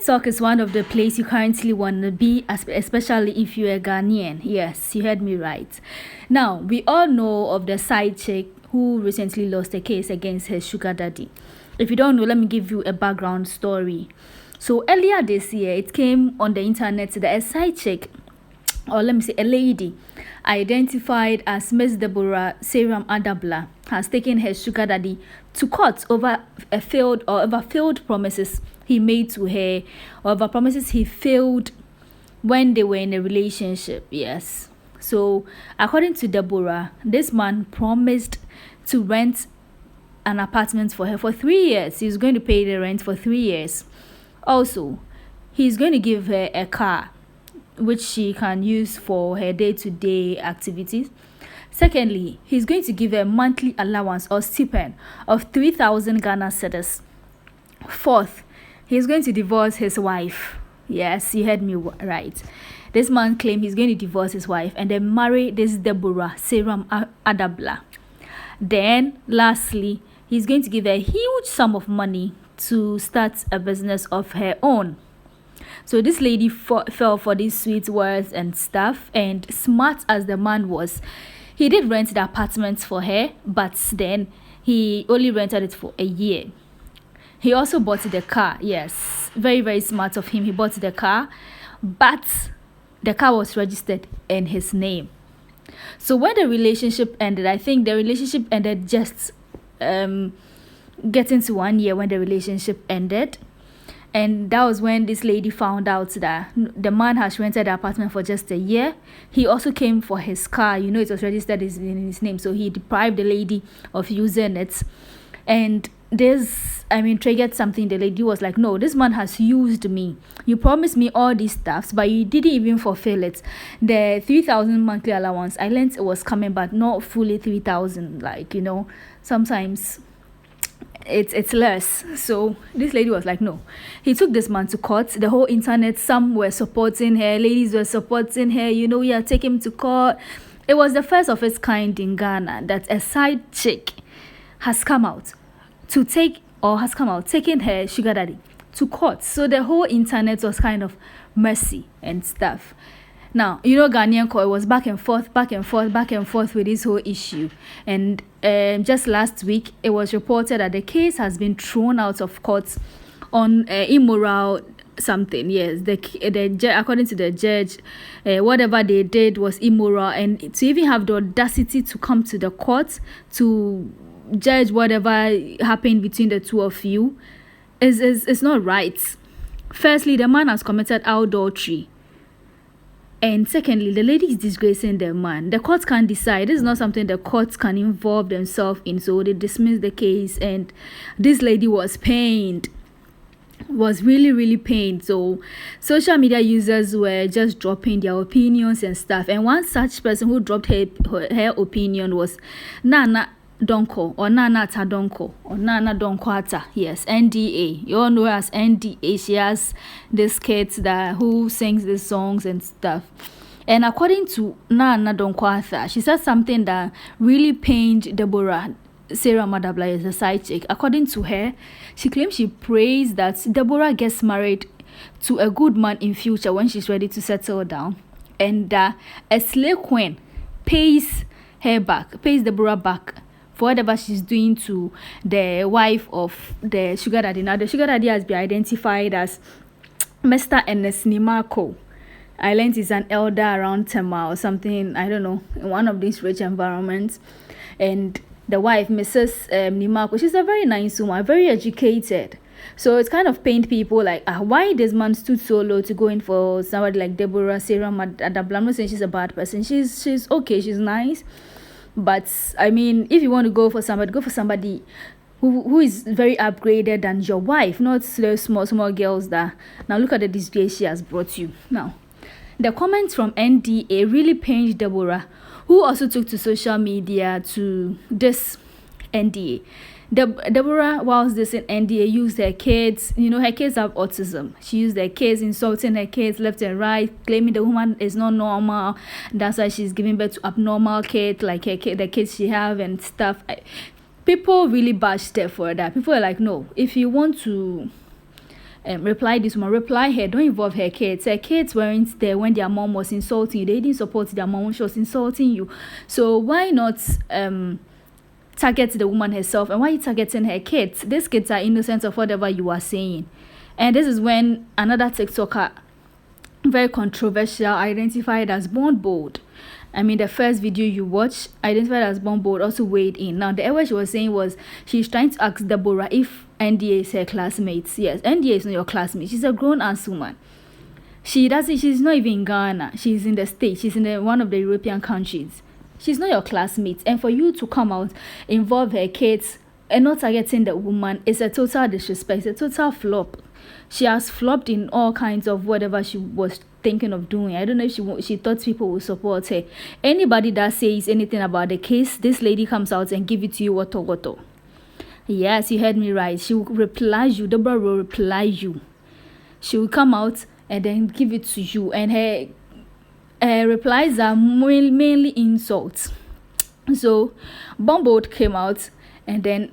TikTok is one of the places you currently want to be, especially if you're a Ghanaian. Yes, you heard me right. Now, we all know of the side chick who recently lost a case against her sugar daddy. If you don't know, let me give you a background story. So earlier this year, it came on the internet that a side chick, or let me say a lady, identified as Miss Deborah Seyram Adablah, has taken her sugar daddy to court over failed promises he made to her, or over promises he failed when they were in a relationship. Yes. So according to Deborah, this man promised to rent an apartment for her for 3 years. He's going to pay the rent for 3 years. Also, he's going to give her a car which she can use for her day-to-day activities. Secondly, he's going to give her a monthly allowance or stipend of 3,000 Ghana cedis. Fourth, he's going to divorce his wife. Yes, you heard me right. This man claimed he's going to divorce his wife and then marry this Deborah Seyram Adablah. Then, lastly, he's going to give her a huge sum of money to start a business of her own. So this lady fell for these sweet words and stuff, and smart as the man was, he did rent the apartment for her, but then he only rented it for a year. He also bought the car. Yes, very, very smart of him. He bought the car, but the car was registered in his name. So when the relationship ended, I think the relationship ended just getting to 1 year when the relationship ended. And that was when this lady found out that the man has rented the apartment for just a year. He also came for his car. You know, it was registered in his name. So he deprived the lady of using it. And this, triggered something. The lady was like, no, this man has used me. You promised me all these stuffs, but you didn't even fulfill it. The 3,000 monthly allowance, I learned it was coming, but not fully 3,000. Like, sometimes it's less. So this lady was like, no. He took this man to court. The whole internet, some were supporting her, ladies were supporting her, take him to court. It was the first of its kind in Ghana that a side chick has come out taking her sugar daddy to court. So the whole internet was kind of messy and stuff. Now, Ghanaian court was back and forth with this whole issue. And just last week, it was reported that the case has been thrown out of court on immoral something. Yes, according to the judge, whatever they did was immoral. And to even have the audacity to come to the court to judge whatever happened between the two of you is not right. Firstly, the man has committed adultery. And secondly, the lady is disgracing the man. The court can't decide. This is not something the courts can involve themselves in. So they dismissed the case, and this lady was pained. Was really, really pained. So social media users were just dropping their opinions and stuff. And one such person who dropped her opinion was Nana Donko or Nana Tadonko or Nana Donkwata. Yes, NDA. You all know her as NDA. She has this kid who sings these songs and stuff. And according to Nana Donkwata, she said something that really pained Deborah Seyram Adablah as a side chick. According to her, she claims she prays that Deborah gets married to a good man in future when she's ready to settle down, and a slave queen pays Deborah back for whatever she's doing to the wife of the sugar daddy. Now, the sugar daddy has been identified as Mr. Ernest Nimako. I learned he's an elder around Tema or something, I don't know, in one of these rich environments. And the wife, Mrs. Nimako, she's a very nice woman, very educated. So it's kind of pained people like, why this man stood so low to go in for somebody like Deborah Seyram Adablah. I'm not saying she's a bad person. She's okay, she's nice. But if you want to go for somebody who is very upgraded than your wife, not small girls that now look at the disgrace she has brought you. Now, the comments from NDA really pained Deborah, who also took to social media to this NDA. Deborah, whilst this in NDA, used her kids. Her kids have autism. She used her kids, insulting her kids left and right, claiming the woman is not normal. That's why she's giving birth to abnormal kids, like the kids she have and stuff. People really bashed her for that. People are like, no, if you want to reply this woman, reply her, don't involve her kids. Her kids weren't there when their mom was insulting you. They didn't support their mom when she was insulting you. So why not target the woman herself? And why are you targeting her kids? These kids are innocent of whatever you are saying. And this is when another TikToker, very controversial, identified as Born Bold. I mean, the first video you watch, identified as Born Bold, also weighed in. Now, the what she was saying was she's trying to ask Deborah if Nudε is her classmate. Yes, Nudě is not your classmate. She's a grown-ass woman. She's not even in Ghana. She's in the States. She's in one of the European countries. She's not your classmate. And for you to come out, involve her kids, and not targeting the woman is a total disrespect. It's a total flop. She has flopped in all kinds of whatever she was thinking of doing. I don't know if she thought people would support her. Anybody that says anything about the case, this lady comes out and give it to you, woto. Yes, you heard me right. She will reply you. Deborah will reply you. She will come out and then give it to you. And her replies are mainly insults. So, Born Bold came out, and then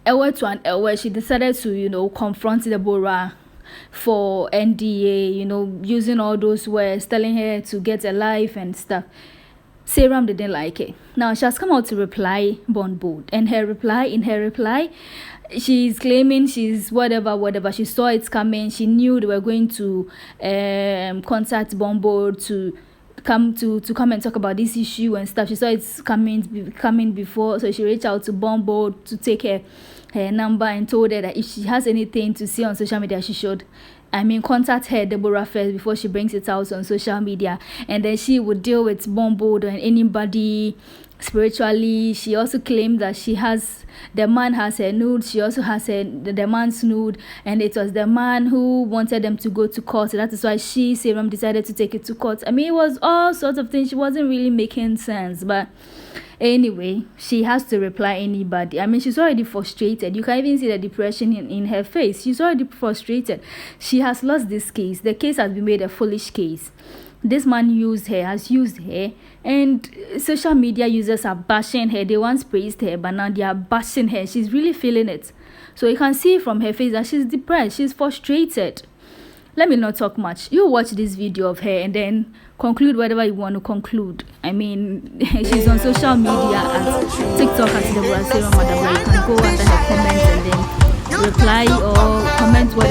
she decided to, confront Deborah for Nudě, using all those words, telling her to get a life and stuff. Seyram didn't like it. Now she has come out to reply Born Bold, and in her reply, she's claiming she's whatever. She saw it coming. She knew they were going to contact Born Bold to come and talk about this issue and stuff. She saw it's coming before, so she reached out to Born Bold to take her number and told her that if she has anything to say on social media, she should contact her, Deborah, first before she brings it out on social media, and then she would deal with Born Bold and anybody spiritually. She also claimed that the man has her nude. She also has the man's nude, and it was the man who wanted them to go to court. So that is why Seyram decided to take it to court. It was all sorts of things. She wasn't really making sense, but anyway, she has to reply anybody. She's already frustrated. You can even see the depression in her face. She's already frustrated. She has lost this case. The case has been made a foolish case. This man has used her, and social media users are bashing her. They once praised her, but now they are bashing her. She's really feeling it. So you can see from her face that she's depressed. She's frustrated. Let me not talk much. You watch this video of her and then conclude whatever you want to conclude. She's on social media at TikTok at Deborah Seyram Adablah. You can go under her comments and then reply or comment whatever.